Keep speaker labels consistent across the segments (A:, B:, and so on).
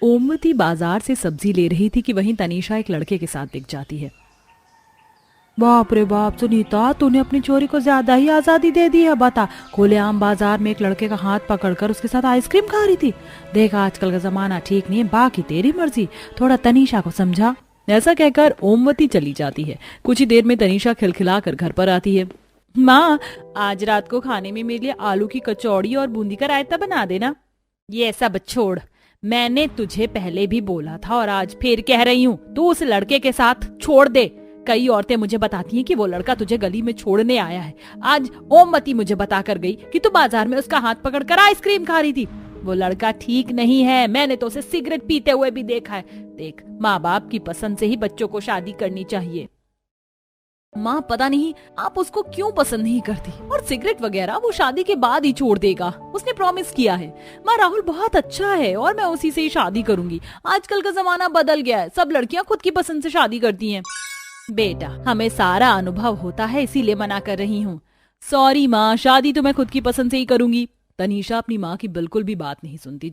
A: ओमवती बाजार से सब्जी ले रही थी कि वहीं तनीषा एक लड़के के साथ दिख जाती है। बाप रे बाप सुनीता, तूने अपनी चोरी को ज्यादा ही आजादी दे दी है। बता, खुलेआम बाजार में एक लड़के का हाथ पकड़कर उसके साथ आइसक्रीम खा रही थी। देख आजकल का जमाना ठीक नहीं है, बाकी तेरी मर्जी, थोड़ा तनीषा को समझा। ऐसा कहकर ओमवती चली जाती है। कुछ ही देर में तनीषा खिलखिलाकर घर पर आती है। माँ, आज रात को खाने में मेरे लिए आलू की कचौड़ी और बूंदी का रायता बना देना। ये सब छोड़, मैंने तुझे पहले भी बोला था और आज फिर कह रही हूँ, तू उस लड़के के साथ छोड़ दे। कई औरतें मुझे बताती हैं कि वो लड़का तुझे गली में छोड़ने आया है। आज ओमवती मुझे बता कर गई कि तू बाजार में उसका हाथ पकड़कर आइसक्रीम खा रही थी। वो लड़का ठीक नहीं है, मैंने तो उसे सिगरेट पीते हुए भी देखा है। देख, माँ बाप की पसंद से ही बच्चों को शादी करनी चाहिए। माँ, पता नहीं आप उसको क्यों पसंद नहीं करती, और सिगरेट वगैरह वो शादी के बाद ही छोड़ देगा, उसने प्रॉमिस किया है। माँ, राहुल बहुत अच्छा है और मैं उसी से ही शादी करूंगी। आजकल का जमाना बदल गया है, सब लड़कियां खुद की पसंद से शादी करती हैं। बेटा, हमें सारा अनुभव होता है, इसीलिए मना कर रही हूँ। सॉरी माँ, शादी तो मैं खुद की पसंद से ही करूंगी। तनीषा अपनी माँ की बिल्कुल भी बात नहीं सुनती,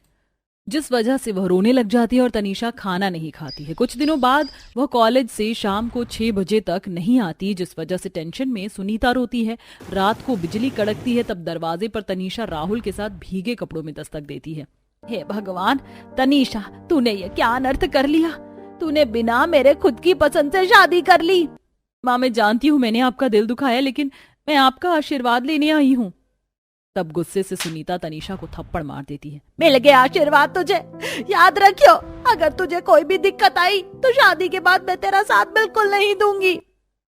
A: जिस वजह से वह रोने लग जाती है और तनीषा खाना नहीं खाती है। कुछ दिनों बाद वह कॉलेज से शाम को 6 बजे तक नहीं आती, जिस वजह से टेंशन में सुनीता रोती है। रात को बिजली कड़कती है, तब दरवाजे पर तनीषा राहुल के साथ भीगे कपड़ों में दस्तक देती है। हे भगवान, तनीषा, तूने ये क्या अनर्थ कर लिया? तूने बिना मेरे खुद की पसंद से शादी कर ली। माँ, मैं जानती हूँ मैंने आपका दिल दुखाया, लेकिन मैं आपका आशीर्वाद लेने आई हूँ। तब गुस्से से सुनीता तनीषा को थप्पड़ मार देती है। मिल गया आशीर्वाद तुझे, याद रखियो, अगर तुझे कोई भी दिक्कत आई तो शादी के बाद मैं तेरा साथ बिल्कुल नहीं दूंगी।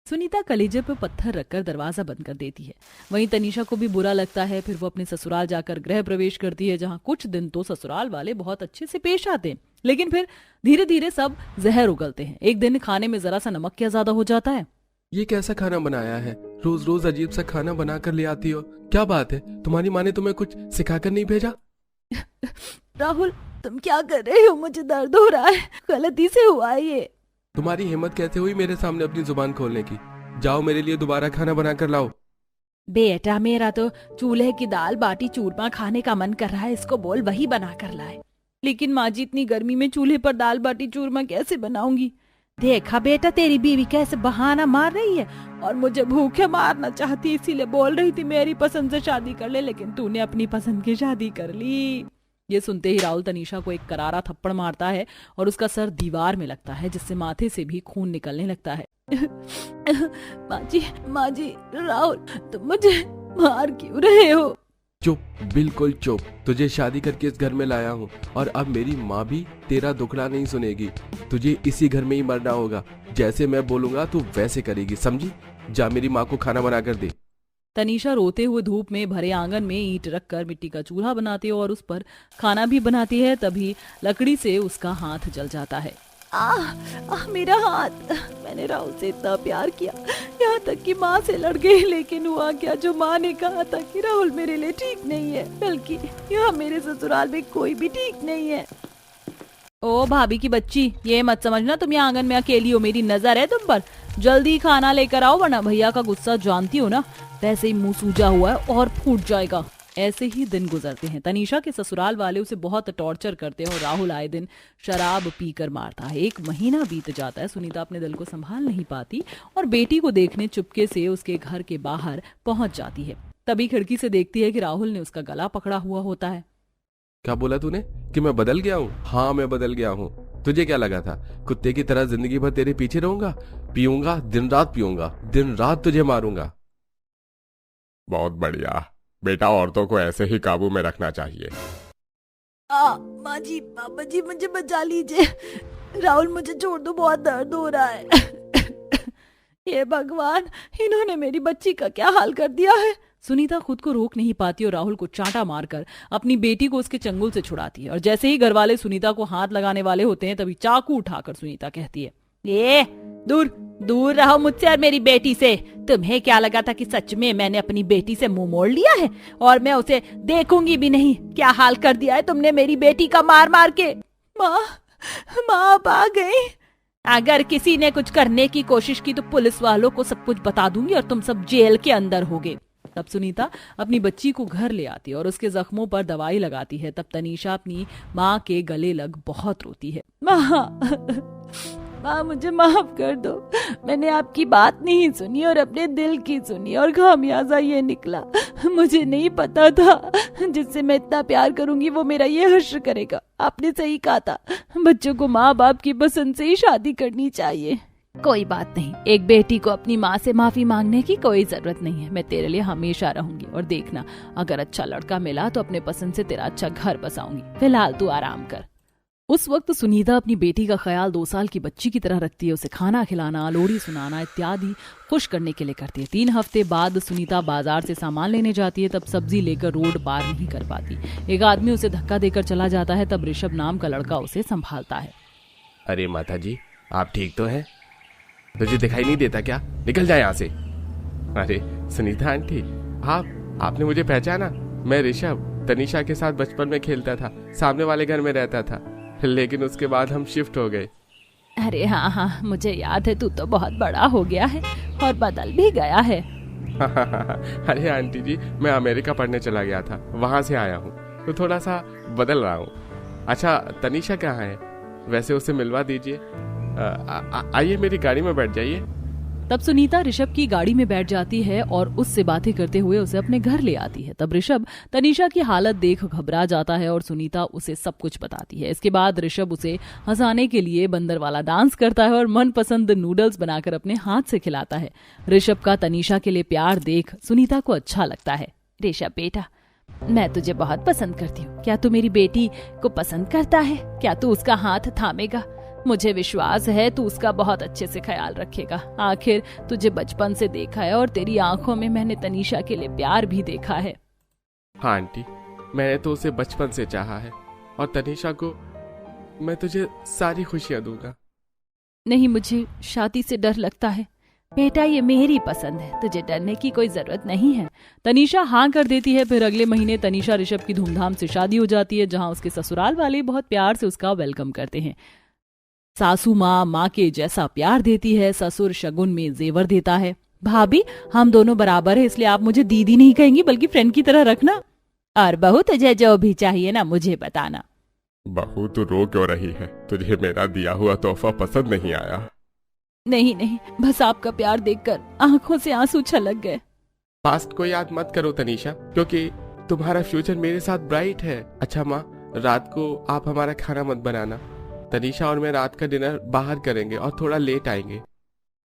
A: सुनीता कलेजे पर पत्थर रखकर दरवाजा बंद कर देती है। वहीं तनीषा को भी बुरा लगता है। फिर वो अपने ससुराल जाकर गृह प्रवेश करती है, जहाँ कुछ दिन तो ससुराल वाले बहुत अच्छे से पेश आते हैं, लेकिन फिर धीरे धीरे सब जहर उगलते हैं। एक दिन खाने में जरा सा नमक क्या ज्यादा हो जाता है।
B: ये कैसा खाना बनाया है? रोज रोज अजीब सा खाना बना कर ले आती हो, क्या बात है? तुम्हारी माँ ने तुम्हें कुछ सिखाकर नहीं भेजा?
A: राहुल, तुम क्या कर रहे हो? मुझे दर्द हो रहा है, गलती से हुआ है ये।
B: तुम्हारी हिम्मत कैसे हुई मेरे सामने अपनी जुबान खोलने की? जाओ, मेरे लिए दोबारा खाना बना कर लाओ।
A: बेटा, मेरा तो चूल्हे की दाल बाटी चूरमा खाने का मन कर रहा है, इसको बोल वही बना कर लाए। लेकिन माँ जी, इतनी गर्मी में चूल्हे पर दाल बाटी चूरमा कैसे बनाऊंगी? देखा बेटा, तेरी बीवी कैसे बहाना मार रही है और मुझे भूखे मारना चाहती, इसीलिए बोल रही थी मेरी पसंद से शादी कर ले, लेकिन तूने अपनी पसंद की शादी कर ली। ये सुनते ही राहुल तनीषा को एक करारा थप्पड़ मारता है और उसका सर दीवार में लगता है, जिससे माथे से भी खून निकलने लगता है। माँ जी, राहुल, तुम मुझे मार क्यों रहे हो?
B: चुप, बिल्कुल चुप। तुझे शादी करके इस घर में लाया हूँ और अब मेरी माँ भी तेरा दुखड़ा नहीं सुनेगी। तुझे इसी घर में ही मरना होगा। जैसे मैं बोलूंगा तू वैसे करेगी, समझी? जा, मेरी माँ को खाना बना कर दे।
A: तनीषा रोते हुए धूप में भरे आंगन में ईंट रखकर मिट्टी का चूल्हा बनाती है और उस पर खाना भी बनाती है। तभी लकड़ी से उसका हाथ जल जाता है। मेरा हाथ! मैंने राहुल से इतना प्यार किया, यहाँ तक कि माँ से लड़ गई, लेकिन हुआ क्या? जो माँ ने कहा था कि राहुल मेरे लिए ठीक नहीं है, बल्कि यहाँ मेरे ससुराल में कोई भी ठीक नहीं है। ओ भाभी की बच्ची, ये मत समझना तुम यहाँ आंगन में अकेली हो, मेरी नजर है तुम पर। जल्दी खाना लेकर आओ, वरना भैया का गुस्सा जानती हो ना, वैसे ही मुंह सूजा हुआ है और फूट जाएगा। ऐसे ही दिन गुजरते हैं। तनीषा के ससुराल वाले उसे बहुत टॉर्चर करते हैं और राहुल आए दिन शराब पीकर मारता है। 1 महीना बीत जाता है। सुनीता अपने दिल को संभाल नहीं पाती और बेटी को देखने चुपके से उसके घर के बाहर पहुंच जाती है। तभी खिड़की से देखती है कि राहुल ने उसका गला पकड़ा हुआ होता है।
B: क्या बोला तूने कि मैं बदल गया हूँ? हाँ, मैं बदल गया हूँ। तुझे क्या लगा था कुत्ते की तरह जिंदगी भर तेरे पीछे रहूंगा? पीऊंगा, दिन रात पीऊंगा, दिन रात तुझे मारूंगा।
C: बहुत बढ़िया बेटा, औरतों को ऐसे ही काबू में रखना चाहिए।
A: माँ जी, पापा जी, मुझे बचा लीजिए। राहुल, मुझे छोड़ दो, बहुत दर्द हो रहा है। हे भगवान, इन्होंने मेरी बच्ची का क्या हाल कर दिया है। सुनीता खुद को रोक नहीं पाती और राहुल को चांटा मारकर अपनी बेटी को उसके चंगुल से छुड़ाती है। और जैसे ही घर वाले सुनीता को हाथ लगाने वाले होते हैं, तभी चाकू उठाकर सुनीता कहती है, ये दूर दूर रहो मुझसे और मेरी बेटी से। तुम्हें क्या लगा था कि सच में मैंने अपनी बेटी से मुंह मोड़ लिया है और मैं उसे देखूंगी भी नहीं? क्या हाल कर दिया है तुमने मेरी बेटी का मार मार के। माँ आप आ गई। अगर किसी ने कुछ करने की कोशिश की तो पुलिस वालों को सब कुछ बता दूंगी और तुम सब जेल के अंदर होगे। तब सुनीता अपनी बच्ची को घर ले आती है और उसके जख्मों पर दवाई लगाती है। तब तनीषा अपनी माँ के गले लग बहुत रोती है। माँ मुझे माफ कर दो, मैंने आपकी बात नहीं सुनी और अपने दिल की सुनी और खामियाजा ये निकला। मुझे नहीं पता था जिससे मैं इतना प्यार करूंगी वो मेरा ये हश्र करेगा। आपने सही कहा था, बच्चों को माँ बाप की पसंद से ही शादी करनी चाहिए। कोई बात नहीं, एक बेटी को अपनी माँ से माफी मांगने की कोई जरूरत नहीं है। मैं तेरे लिए हमेशा रहूंगी और देखना, अगर अच्छा लड़का मिला तो अपने पसंद से तेरा अच्छा घर बसाऊंगी। फिलहाल तू आराम कर। उस वक्त सुनीता अपनी बेटी का ख्याल 2 साल की बच्ची की तरह रखती है। उसे खाना खिलाना, लोरी सुनाना इत्यादि खुश करने के लिए करती है। 3 हफ्ते बाद सुनीता बाजार से सामान लेने जाती है। तब सब्जी लेकर रोड पार नहीं कर पाती। एक आदमी उसे धक्का देकर चला जाता है। तब ऋषभ नाम का लड़का उसे संभालता है।
B: अरे माता जी, आप ठीक तो हैं? तुझे दिखाई नहीं देता क्या? निकल जाए यहाँ से। अरे सुनीता आंटी, आपने मुझे पहचाना? मैं ऋषभ तनीषा के साथ बचपन में खेलता था, सामने वाले घर में रहता था, लेकिन उसके बाद हम शिफ्ट हो गए।
A: अरे हाँ, मुझे याद है, तू तो बहुत बड़ा हो गया है और बदल भी गया है।
B: अरे आंटी जी, मैं अमेरिका पढ़ने चला गया था, वहां से आया हूँ तो थोड़ा सा बदल रहा हूँ। अच्छा, तनीषा कहाँ है? वैसे उसे मिलवा दीजिए। आइए मेरी गाड़ी में बैठ जाइए।
A: तब सुनीता ऋषभ की गाड़ी में बैठ जाती है और उससे बातें करते हुए उसे अपने घर ले आती है। तब ऋषभ तनीषा की हालत देख घबरा जाता है और सुनीता उसे सब कुछ बताती है। इसके बाद ऋषभ उसे हंसाने के लिए बंदर वाला डांस करता है और मनपसंद नूडल्स बनाकर अपने हाथ से खिलाता है। ऋषभ का तनीषा के लिए प्यार देख सुनीता को अच्छा लगता है। ऋषभ बेटा, मैं तुझे बहुत पसंद करती हूँ। क्या तू मेरी बेटी को पसंद करता है? क्या तू उसका हाथ थामेगा? मुझे विश्वास है तू उसका बहुत अच्छे से ख्याल रखेगा। आखिर तुझे बचपन से देखा है और तेरी आंखों में मैंने तनीषा के लिए प्यार भी देखा है।
B: हाँ आंटी, मैंने तो उसे बचपन से चाहा है और तनीषा को मैं तुझे सारी खुशियां दूंगा।
A: नहीं, मुझे शादी से डर लगता है। बेटा, ये मेरी पसंद है, तुझे डरने की कोई जरूरत नहीं है। तनीषा हाँ कर देती है। फिर अगले महीने तनीषा ऋषभ की धूमधाम से शादी हो जाती है, जहाँ उसके ससुराल वाले बहुत प्यार से उसका वेलकम करते हैं। सासू माँ के जैसा प्यार देती है। ससुर शगुन में जेवर देता है। भाभी, हम दोनों बराबर है, इसलिए आप मुझे दीदी नहीं कहेंगी बल्कि फ्रेंड की तरह रखना। और बहू, तुझे जो भी चाहिए ना मुझे बताना।
C: बहू, तू रो क्यों रही है? तुझे मेरा दिया हुआ तोहफा पसंद नहीं आया?
A: नहीं, बस आपका प्यार देखकर आंखों से आंसू छलक गए।
B: पास्ट को याद मत करो तनीषा, क्योंकि तुम्हारा फ्यूचर मेरे साथ ब्राइट है। अच्छा माँ, रात को आप हमारा खाना मत बनाना। तनीषा और मैं रात का डिनर बाहर करेंगे और थोड़ा लेट आएंगे।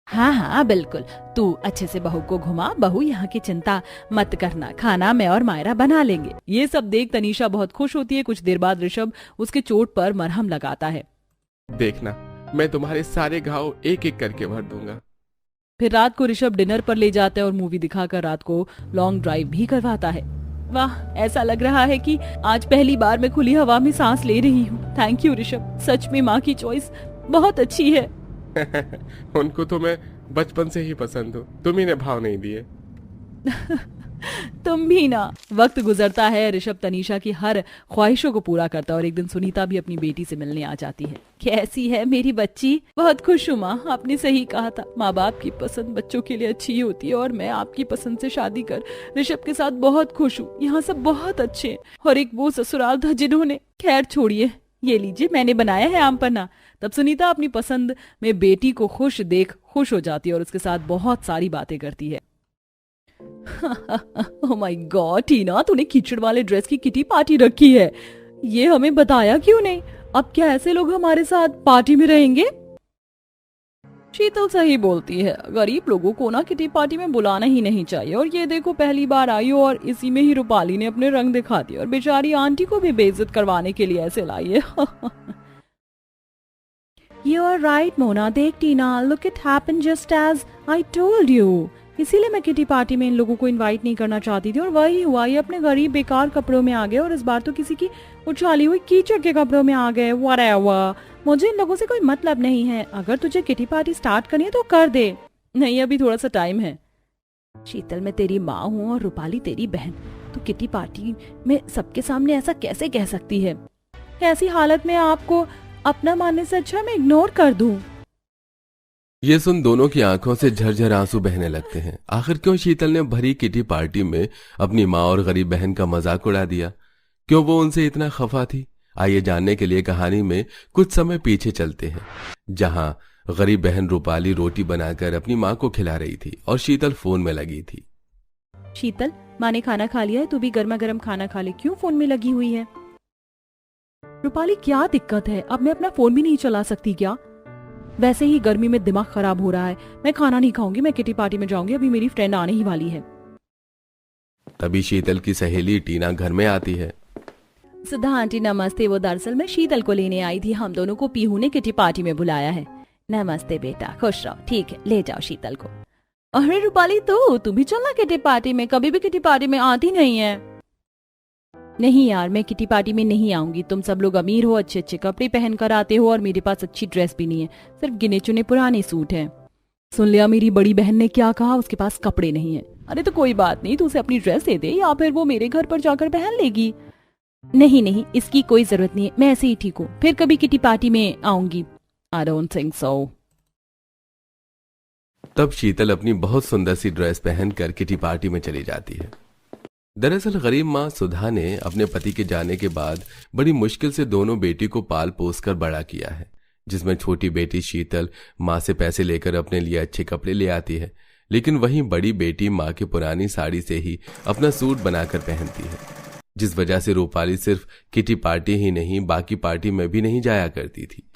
A: हाँ, बिल्कुल। तू अच्छे से बहू को घुमा। बहू, यहाँ की चिंता मत करना, खाना मैं और मायरा बना लेंगे। ये सब देख तनीषा बहुत खुश होती है। कुछ देर बाद ऋषभ उसके चोट पर मरहम लगाता है।
B: देखना, मैं तुम्हारे सारे घाव एक एक करके भर दूंगा।
A: फिर रात को ऋषभ डिनर पर ले जाता है और मूवी दिखाकर रात को लॉन्ग ड्राइव भी करवाता है। वाह, ऐसा लग रहा है कि आज पहली बार मैं खुली हवा में सांस ले रही हूँ। थैंक यू ऋषभ, सच में माँ की चॉइस बहुत अच्छी है।
B: उनको तो मैं बचपन से ही पसंद हूँ, तुम ही ने भाव नहीं दिए।
A: तुम भी ना। वक्त गुजरता है, ऋषभ तनीषा की हर ख्वाहिशों को पूरा करता है और एक दिन सुनीता भी अपनी बेटी से मिलने आ जाती है। कैसी है मेरी बच्ची? बहुत खुश हूँ माँ, आपने सही कहा था, माँ बाप की पसंद बच्चों के लिए अच्छी होती है और मैं आपकी पसंद से शादी कर ऋषभ के साथ बहुत खुश हूँ। यहाँ सब बहुत अच्छे हैं और एक वो ससुराल था जिन्होंने। खैर छोड़िए, ये लीजिए, मैंने बनाया है आम पन्ना। तब सुनीता अपनी पसंद में बेटी को खुश देख खुश हो जाती है और उसके साथ बहुत सारी बातें करती है। ओह माय गॉड टीना, तूने कीचड़ वाले ड्रेस की किटी पार्टी रखी है, ये हमें बताया क्यों नहीं? अब क्या ऐसे लोग हमारे साथ पार्टी में रहेंगे? शीतल सही बोलती है, गरीब लोगों को ना किटी पार्टी में बुलाना ही नहीं चाहिए। और ये देखो, पहली बार आई हो और इसी में ही रूपाली ने अपने रंग दिखा दिए और बेचारी आंटी को भी बेइज्जत करवाने के लिए ऐसे लाई है। You are right, Mona. देख टीना, look it happened just as I told you। इसीलिए मैं किटी पार्टी में इन लोगों को इनवाइट नहीं करना चाहती थी और वही हुआ, ये अपने गरीब बेकार कपड़ों में आ गए और इस बार तो किसी की उछाली हुई कीचड़ के कपड़ों में आ गए। Whatever, मुझे इन लोगों से कोई मतलब नहीं है। अगर तुझे किटी पार्टी स्टार्ट करनी है तो कर दे। नहीं, अभी थोड़ा सा टाइम है। शीतल, मैं तेरी माँ हूँ और रूपाली तेरी बहन, तो किटी पार्टी में सबके सामने ऐसा कैसे कह सकती है? ऐसी हालत में आपको अपना मानने से अच्छा मैं इग्नोर कर दूं।
B: ये सुन दोनों की आंखों से झरझर आंसू बहने लगते हैं। आखिर क्यों शीतल ने भरी किटी पार्टी में अपनी माँ और गरीब बहन का मजाक उड़ा दिया? क्यों वो उनसे इतना खफा थी? आइए जानने के लिए कहानी में कुछ समय पीछे चलते हैं, जहां गरीब बहन रूपाली रोटी बनाकर अपनी माँ को खिला रही थी और शीतल फोन में लगी थी।
A: शीतल, माँ ने खाना खा लिया है, तू भी गर्मा गर्म खाना खा ले, क्यों फोन में लगी हुई है? रूपाली, क्या दिक्कत है? अब मैं अपना फोन भी नहीं चला सकती क्या? वैसे ही गर्मी में दिमाग खराब हो रहा है। मैं खाना नहीं खाऊंगी, मैं किटी पार्टी में जाऊंगी, अभी मेरी फ्रेंड आने ही वाली है।
B: तभी शीतल की सहेली टीना घर में आती है।
A: सुधा आंटी नमस्ते। वो दरअसल मैं शीतल को लेने आई थी, हम दोनों को पीहू ने किटी पार्टी में बुलाया है। नमस्ते बेटा, खुश रहो। ठीक है, ले जाओ शीतल को। अरे रूपाली, तू भी चलना किटी पार्टी में, कभी भी किटी पार्टी में आती नहीं है। नहीं यार, मैं किटी पार्टी में नहीं आऊंगी। तुम सब लोग अमीर हो, अच्छे अच्छे कपड़े पहन कर आते हो और मेरे पास अच्छी ड्रेस भी नहीं है, सिर्फ गिने चुने पुराने सूट हैं। सुन लिया मेरी बड़ी बहन ने क्या कहा? उसके पास कपड़े नहीं है। अरे तो कोई बात नहीं, तू उसे अपनी ड्रेस दे दे या फिर वो मेरे घर पर जाकर पहन लेगी। नहीं नहीं, इसकी कोई जरूरत नहीं है, मैं ऐसे ही ठीक हूँ, फिर कभी किटी पार्टी में आऊंगी। I don't think so.
B: तब शीतल अपनी बहुत सुंदर सी ड्रेस पहनकर किटी पार्टी में चली जाती है। दरअसल गरीब माँ सुधा ने अपने पति के जाने के बाद बड़ी मुश्किल से दोनों बेटी को पाल पोस कर बड़ा किया है, जिसमें छोटी बेटी शीतल माँ से पैसे लेकर अपने लिए अच्छे कपड़े ले आती है, लेकिन वहीं बड़ी बेटी माँ की पुरानी साड़ी से ही अपना सूट बनाकर पहनती है, जिस वजह से रूपाली सिर्फ किटी पार्टी ही नहीं बाकी पार्टी में भी नहीं जाया करती थी।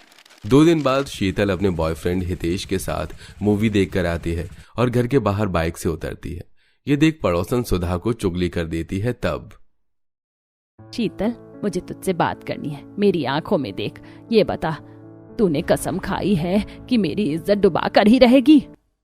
B: 2 दिन बाद शीतल अपने बॉयफ्रेंड हितेश के साथ मूवी देखकर आती है और घर के बाहर बाइक से उतरती है। ये देख पड़ोसन सुधा को चुगली कर देती है। तब
A: शीतल, मुझे तुझसे बात करनी है, मेरी आंखों में देख। ये बता, तूने कसम खाई है कि मेरी इज्जत डुबा कर ही रहेगी?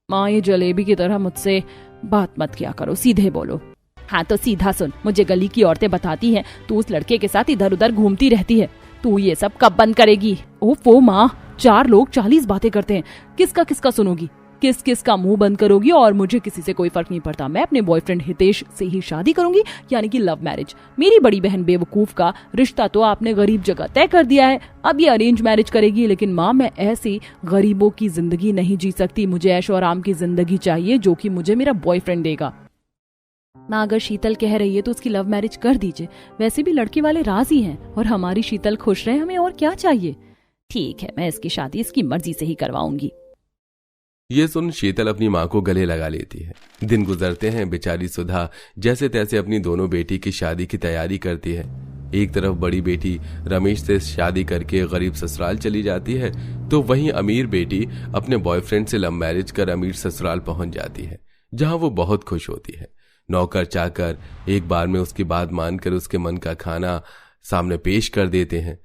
A: माँ, ये जलेबी की तरह मुझसे बात मत किया करो, सीधे बोलो। हाँ तो सीधा सुन, मुझे गली की औरतें बताती हैं तू उस लड़के के साथ इधर उधर घूमती रहती है। तू ये सब कब बंद करेगी? ओफो माँ, 4 लोग 40 बातें करते हैं, किसका किसका सुनोगी? किस किस का मुंह बंद करोगी? और मुझे किसी से कोई फर्क नहीं पड़ता, मैं अपने बॉयफ्रेंड हितेश से ही शादी करूंगी, यानी कि लव मैरिज। मेरी बड़ी बहन बेवकूफ का रिश्ता तो आपने गरीब जगह तय कर दिया है, अब ये अरेंज मैरिज करेगी। लेकिन माँ, मैं ऐसी गरीबों की जिंदगी नहीं जी सकती, मुझे ऐशो आराम की जिंदगी चाहिए जो कि मुझे मेरा बॉयफ्रेंड देगा। माँ, अगर शीतल कह रही है तो उसकी लव मैरिज कर दीजिए, वैसे भी लड़के वाले राजी हैं और हमारी शीतल खुश रहे, हमें और क्या चाहिए। ठीक है, मैं इसकी शादी इसकी मर्जी से ही करवाऊंगी।
B: ये सुन शीतल अपनी माँ को गले लगा लेती है। दिन गुजरते हैं, बेचारी सुधा जैसे तैसे अपनी दोनों बेटी की शादी की तैयारी करती है। एक तरफ बड़ी बेटी रमेश से शादी करके गरीब ससुराल चली जाती है, तो वहीं अमीर बेटी अपने बॉयफ्रेंड से लव मैरिज कर अमीर ससुराल पहुंच जाती है, जहां वो बहुत खुश होती है। नौकर चाकर एक बार में उसकी बात मानकर उसके मन का खाना सामने पेश कर देते हैं।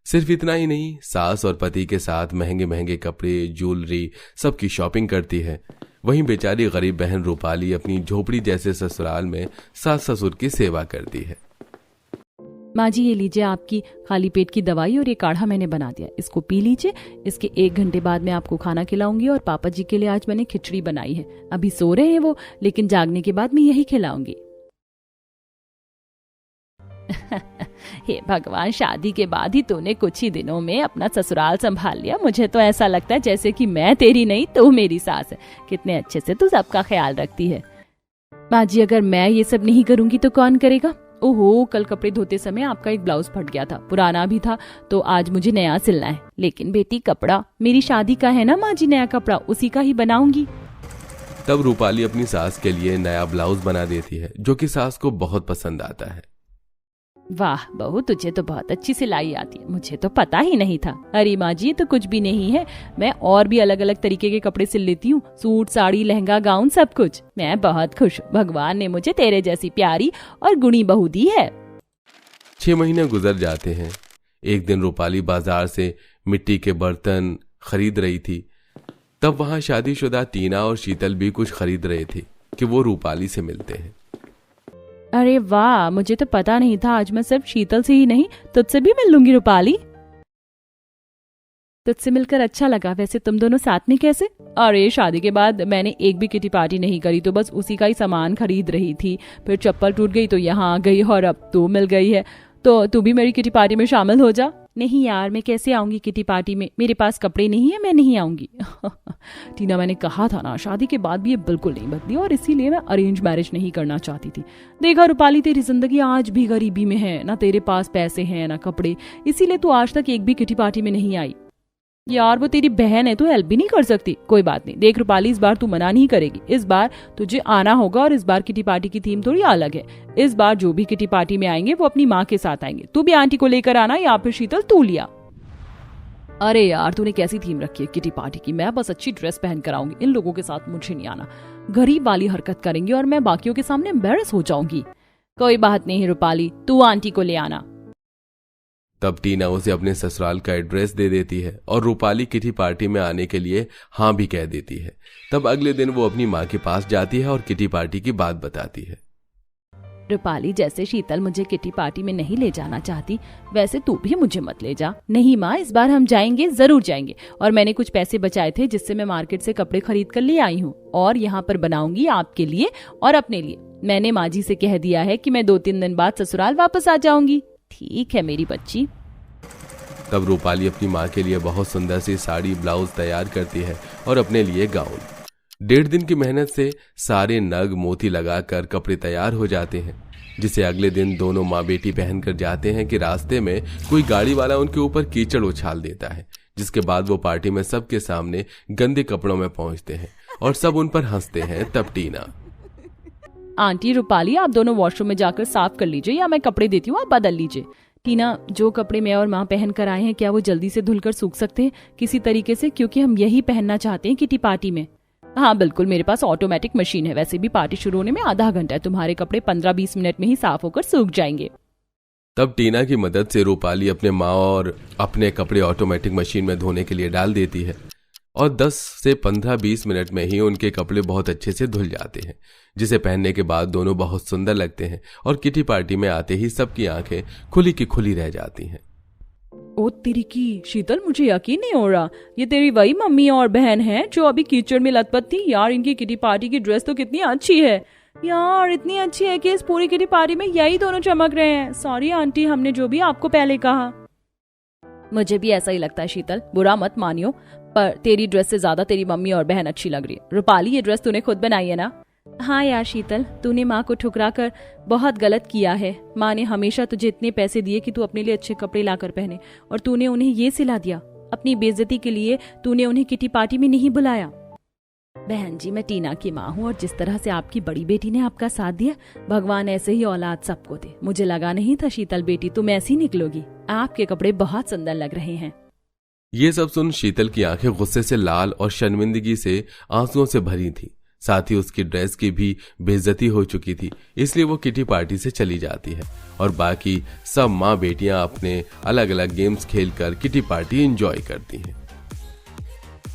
B: सिर्फ इतना ही नहीं, सास और पति के साथ महंगे महंगे कपड़े, ज्वेलरी, सबकी शॉपिंग करती है। वहीं बेचारी गरीब बहन रूपाली अपनी झोपड़ी जैसे ससुराल में सास ससुर की सेवा करती है।
A: माँ जी, ये लीजिए आपकी खाली पेट की दवाई और ये काढ़ा मैंने बना दिया, इसको पी लीजिए। इसके 1 घंटे बाद मैं आपको खाना खिलाऊंगी और पापा जी के लिए आज मैंने खिचड़ी बनाई है। अभी सो रहे हैं वो, लेकिन जागने के बाद मैं यही खिलाऊंगी। हे भगवान, शादी के बाद ही तूने कुछ ही दिनों में अपना ससुराल संभाल लिया। मुझे तो ऐसा लगता है जैसे कि मैं तेरी नहीं तो मेरी सास है। कितने अच्छे से तू सबका ख्याल रखती है। माँ जी, अगर मैं ये सब नहीं करूंगी तो कौन करेगा? ओहो, कल कपड़े धोते समय आपका एक ब्लाउज फट गया था, पुराना भी था, तो आज मुझे नया सिलना है। लेकिन बेटी, कपड़ा मेरी शादी का है ना माँ जी, नया कपड़ा उसी का ही बनाऊंगी।
B: तब रूपाली अपनी सास के लिए नया ब्लाउज बना देती है, जो कि सास को बहुत पसंद आता है।
A: वाह बहू, तुझे तो बहुत अच्छी सिलाई आती है, मुझे तो पता ही नहीं था। अरे माँ जी, ये तो कुछ भी नहीं है, मैं और भी अलग अलग तरीके के कपड़े सिल लेती हूँ, सूट, साड़ी, लहंगा, गाउन, सब कुछ। मैं बहुत खुश हूँ, भगवान ने मुझे तेरे जैसी प्यारी और गुणी बहू दी है।
B: 6 महीने गुजर जाते हैं। एक दिन रूपाली बाजार से मिट्टी के बर्तन खरीद रही थी। तब वहां शादीशुदा टीना और शीतल भी कुछ खरीद रहे थे कि वो रूपाली से मिलते हैं।
A: अरे वाह, मुझे तो पता नहीं था, आज मैं सिर्फ शीतल से ही नहीं तुझसे भी मिल लूंगी रूपाली। तुझसे मिलकर अच्छा लगा। वैसे तुम दोनों साथ में कैसे? अरे शादी के बाद मैंने एक भी किटी पार्टी नहीं करी, तो बस उसी का ही सामान खरीद रही थी। फिर चप्पल टूट गई तो यहाँ आ गई और अब तू मिल गई है। तो तू भी मेरी किटी पार्टी में शामिल हो जा। नहीं यार, मैं कैसे आऊंगी किटी पार्टी में, मेरे पास कपड़े नहीं है, मैं नहीं आऊंगी। टीना, मैंने कहा था ना, शादी के बाद भी ये बिल्कुल नहीं बदली और इसीलिए मैं अरेंज मैरिज नहीं करना चाहती थी। देखा रूपाली, तेरी जिंदगी आज भी गरीबी में है, ना तेरे पास पैसे हैं ना कपड़े, इसीलिए तू आज तक एक भी किटी पार्टी में नहीं आई। यार वो तेरी बहन है, तू हेल्प भी नहीं कर सकती। कोई बात नहीं, देख रूपाली, इस बार तू मना नहीं करेगी, इस बार तुझे आना होगा और इस बार किटी पार्टी की थीम थोड़ी अलग है। इस बार जो भी किटी पार्टी में आएंगे वो अपनी माँ के साथ आएंगे। तू भी आंटी को लेकर आना या फिर शीतल तू लिया। अरे यार, तूने कैसी थीम रखी है किटी पार्टी की? मैं बस अच्छी ड्रेस पहन कर आऊंगी, इन लोगों के साथ मुझे नहीं आना। गरीब वाली हरकत करेंगे और मैं बाकियों के सामने एम्बैरेस हो जाऊंगी। कोई बात नहीं रूपाली, तू आंटी को ले आना।
B: तब टीना उसे अपने ससुराल का एड्रेस दे देती है और रूपाली किटी पार्टी में आने के लिए हाँ भी कह देती है। तब अगले दिन वो अपनी माँ के पास जाती है और किटी पार्टी की बात बताती है।
A: रूपाली, जैसे शीतल मुझे किटी पार्टी में नहीं ले जाना चाहती, वैसे तू भी मुझे मत ले जा। नहीं माँ, इस बार हम जाएंगे, जरूर जाएंगे। और मैंने कुछ पैसे बचाए थे जिससे मैं मार्केट से कपड़े खरीद कर ले आई हूँ और यहाँ पर बनाऊंगी आपके लिए और अपने लिए। मैंने माँ जी से कह दिया है कि मैं 2-3 दिन बाद ससुराल वापस आ जाऊंगी। ठीक है मेरी बच्ची।
B: तब रूपाली अपनी माँ के लिए बहुत सुंदर सी साड़ी ब्लाउज तैयार करती है और अपने लिए गाउन। 1.5 दिन की मेहनत से सारे नग मोती लगाकर कपड़े तैयार हो जाते हैं, जिसे अगले दिन दोनों माँ बेटी पहनकर जाते हैं कि रास्ते में कोई गाड़ी वाला उनके ऊपर कीचड़ उछाल देता है। जिसके बाद वो पार्टी में सबके सामने गंदे कपड़ों में पहुंचते हैं और सब उन पर हंसते हैं। तब टीना,
A: आंटी रूपाली, आप दोनों वॉशरूम में जाकर साफ कर लीजिए या मैं कपड़े देती हूँ, आप बदल लीजिए। टीना, जो कपड़े मैं और माँ पहन कर आए हैं, क्या वो जल्दी से धुलकर सूख सकते हैं किसी तरीके से? क्योंकि हम यही पहनना चाहते हैं किटी पार्टी में। हाँ बिल्कुल, मेरे पास ऑटोमेटिक मशीन है। वैसे भी पार्टी शुरू होने में आधा घंटा है, तुम्हारे कपड़े 15-20 मिनट में ही साफ होकर सूख जाएंगे।
B: तब टीना की मदद से रूपाली अपने माँ और अपने कपड़े ऑटोमेटिक मशीन में धोने के लिए डाल देती है और 10 से 15-20 मिनट में ही उनके कपड़े बहुत अच्छे से धुल जाते हैं, जिसे पहनने के बाद दोनों बहुत सुंदर लगते हैं और किटी पार्टी में आते ही सबकी आंखें खुली की खुली रह जाती हैं।
A: ओ तेरी की शीतल, मुझे यकीन नहीं हो रहा, ये तेरी वही मम्मी और बहन है जो अभी कीचड़ में लथपथ थी। यार इनकी किटी पार्टी की ड्रेस तो कितनी अच्छी है यार, इतनी अच्छी है कि इस पूरी किटी पार्टी में यही दोनों चमक रहे हैं। सॉरी आंटी, हमने जो भी आपको पहले कहा। मुझे भी ऐसा ही लगता है शीतल, बुरा मत मानियो, पर तेरी ड्रेस से ज्यादा तेरी मम्मी और बहन अच्छी लग रही है। रूपाली, ये ड्रेस तूने खुद बनाई है ना? हाँ यार शीतल, तूने माँ को ठुकरा कर बहुत गलत किया है। माँ ने हमेशा तुझे इतने पैसे दिए कि तू अपने लिए अच्छे कपड़े लाकर पहने और तूने उन्हें ये सिला दिया। अपनी बेइज्जती के लिए तूने उन्हें किटी पार्टी में नहीं बुलाया। बहन जी, मैं टीना की माँ हूँ और जिस तरह से आपकी बड़ी बेटी ने आपका साथ दिया, भगवान ऐसे ही औलाद सबको दे। मुझे लगा नहीं था शीतल बेटी तुम ऐसी निकलोगी। आपके कपड़े बहुत सुंदर लग रहे हैं।
B: ये सब सुन शीतल की आंखें गुस्से से लाल और शर्मिंदगी से आंसुओं से भरी थी। साथ ही उसकी ड्रेस की भी बेइज्जती हो चुकी थी, इसलिए वो किटी पार्टी से चली जाती है और बाकी सब माँ बेटियां अपने अलग अलग गेम्स खेलकर किटी पार्टी एंजॉय करती हैं।